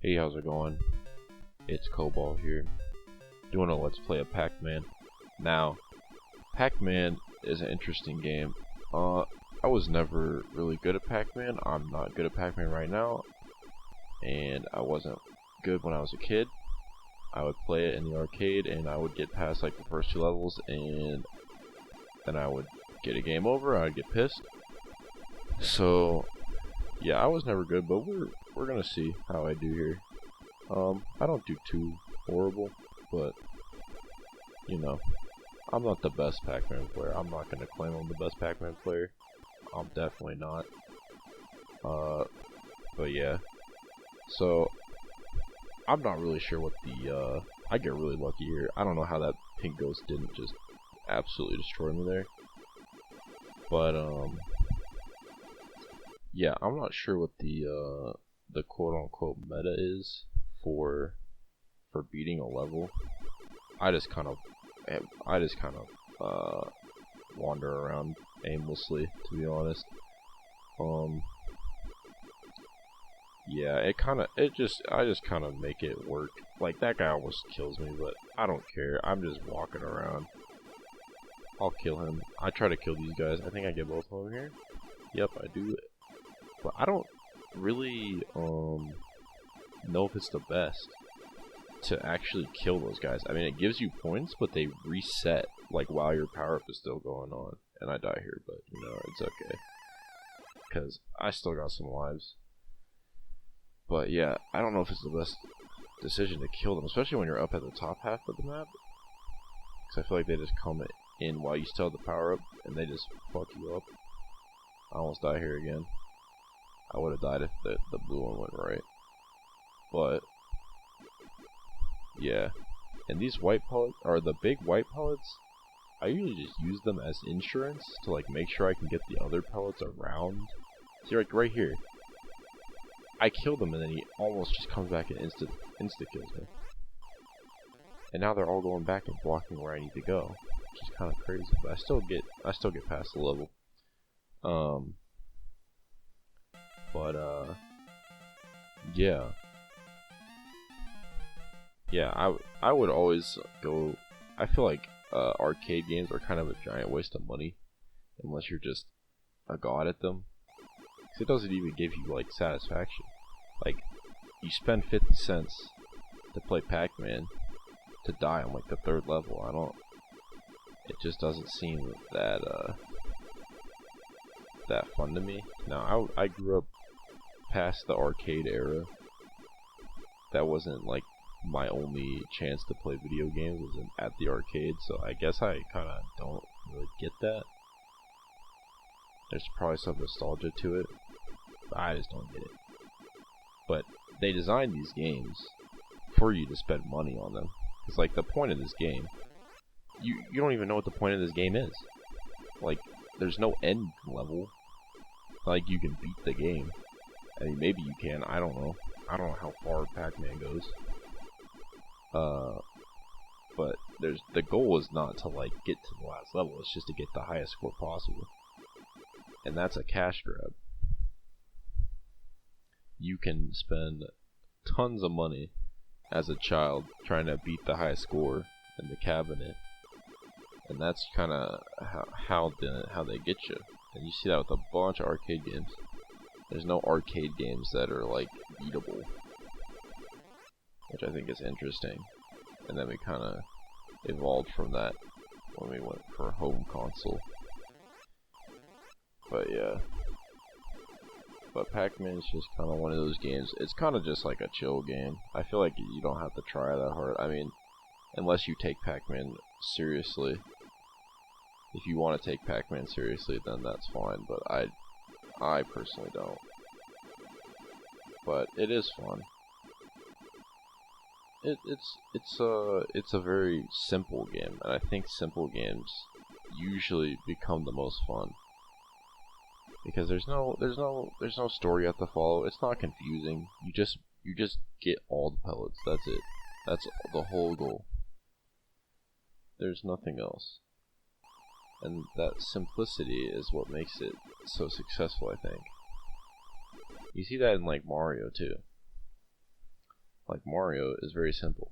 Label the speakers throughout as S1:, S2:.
S1: Hey, how's it going? It's Cobalt here, doing a Let's Play of Pac-Man. Now, Pac-Man is an interesting game. I was never really good at Pac-Man. I'm not good at Pac-Man right now, and I wasn't good when I was a kid. I would play it in the arcade, and I would get past like the first two levels, and then I would get a game over. I'd get pissed. So, yeah, I was never good, but we're gonna see how I do here. I don't do too horrible, but you know, I'm not the best Pac-Man player. I'm not gonna claim I'm the best Pac-Man player. I'm definitely not. But yeah. So I'm not really sure what the I get really lucky here. I don't know how that pink ghost didn't just absolutely destroy me there. But yeah, I'm not sure what the quote-unquote meta is for beating a level. I just kind of wander around aimlessly, to be honest. Yeah, I just kind of make it work. Like, that guy almost kills me, but I don't care. I'm just walking around. I'll kill him. I try to kill these guys. I think I get both of them here. Yep, I do. But I don't really know if it's the best to actually kill those guys. I mean, it gives you points, but they reset like while your power up is still going on. And I die here, but you know, it's okay, because I still got some lives. But yeah, I don't know if it's the best decision to kill them, especially when you're up at the top half of the map, because I feel like they just come in while you still have the power up, and they just fuck you up. I almost die here again. I would have died if the blue one went right. But yeah, and these white pellets, or the big white pellets, I usually just use them as insurance to like make sure I can get the other pellets around. See, like right here, I kill them and then he almost just comes back and insta kills me. And now they're all going back and blocking where I need to go, which is kind of crazy. But I still get past the level. Yeah. Yeah, I would always go. I feel like arcade games are kind of a giant waste of money unless you're just a god at them. 'Cause it doesn't even give you like satisfaction. Like, you spend 50 cents to play Pac-Man to die on like the third level. It just doesn't seem that that fun to me. Now, I grew up past the arcade era. That wasn't like my only chance to play video games was at the arcade, so I guess I kind of don't really get that. There's probably some nostalgia to it, but I just don't get it. But they designed these games for you to spend money on them. It's like the point of this game, you don't even know what the point of this game is. Like, there's no end level. Like, you can beat the game. I mean, maybe you can. I don't know. I don't know how far Pac-Man goes. But the goal is not to like get to the last level. It's just to get the highest score possible, and that's a cash grab. You can spend tons of money as a child trying to beat the highest score in the cabinet, and that's kind of how they get you. And you see that with a bunch of arcade games. There's no arcade games that are like beatable, which I think is interesting. And then we kind of evolved from that when we went for home console. But yeah. But Pac-Man is just kind of one of those games. It's kind of just like a chill game. I feel like you don't have to try that hard. I mean, unless you take Pac-Man seriously. If you want to take Pac-Man seriously, then that's fine. But I personally don't. But it is fun. It's a very simple game, and I think simple games usually become the most fun because there's no story you have to follow. It's not confusing. You just get all the pellets. That's it. That's the whole goal. There's nothing else, and that simplicity is what makes it so successful, I think. You see that in like Mario too. like Mario, is very simple.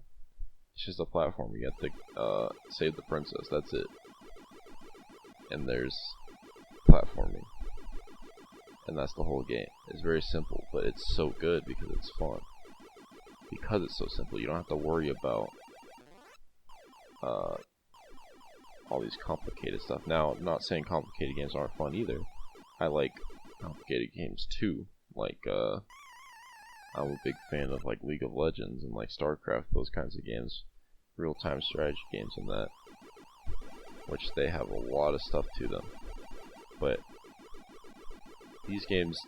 S1: It's just a platform. You have to save the princess. That's it. And there's platforming, and that's the whole game. It's very simple, but it's so good because it's fun. Because it's so simple, you don't have to worry about all these complicated stuff. Now, I'm not saying complicated games aren't fun either. I like complicated games too. Like, I'm a big fan of like League of Legends and like StarCraft, those kinds of games, real-time strategy games and that, which they have a lot of stuff to them. But these games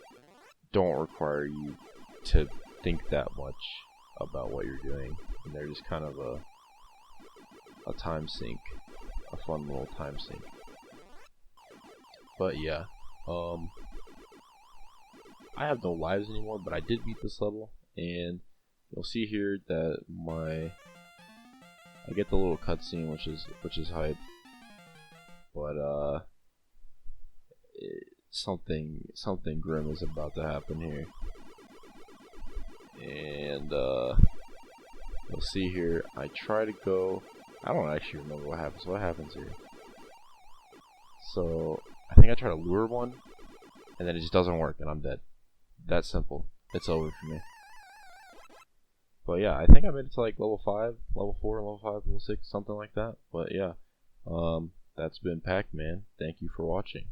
S1: don't require you to think that much about what you're doing, and they're just kind of a time sink, a fun little time sink. But yeah, I have no lives anymore, but I did beat this level, and you'll see here that I get the little cutscene, which is hype, but something grim is about to happen here, and you'll see here. I try to go. I don't actually remember what happens. What happens here? So I think I try to lure one, and then it just doesn't work, and I'm dead. That simple. It's over for me. But yeah, I think I made it to like level 5, level 4, level 5, level 6, something like that. But yeah, that's been Pac-Man. Thank you for watching.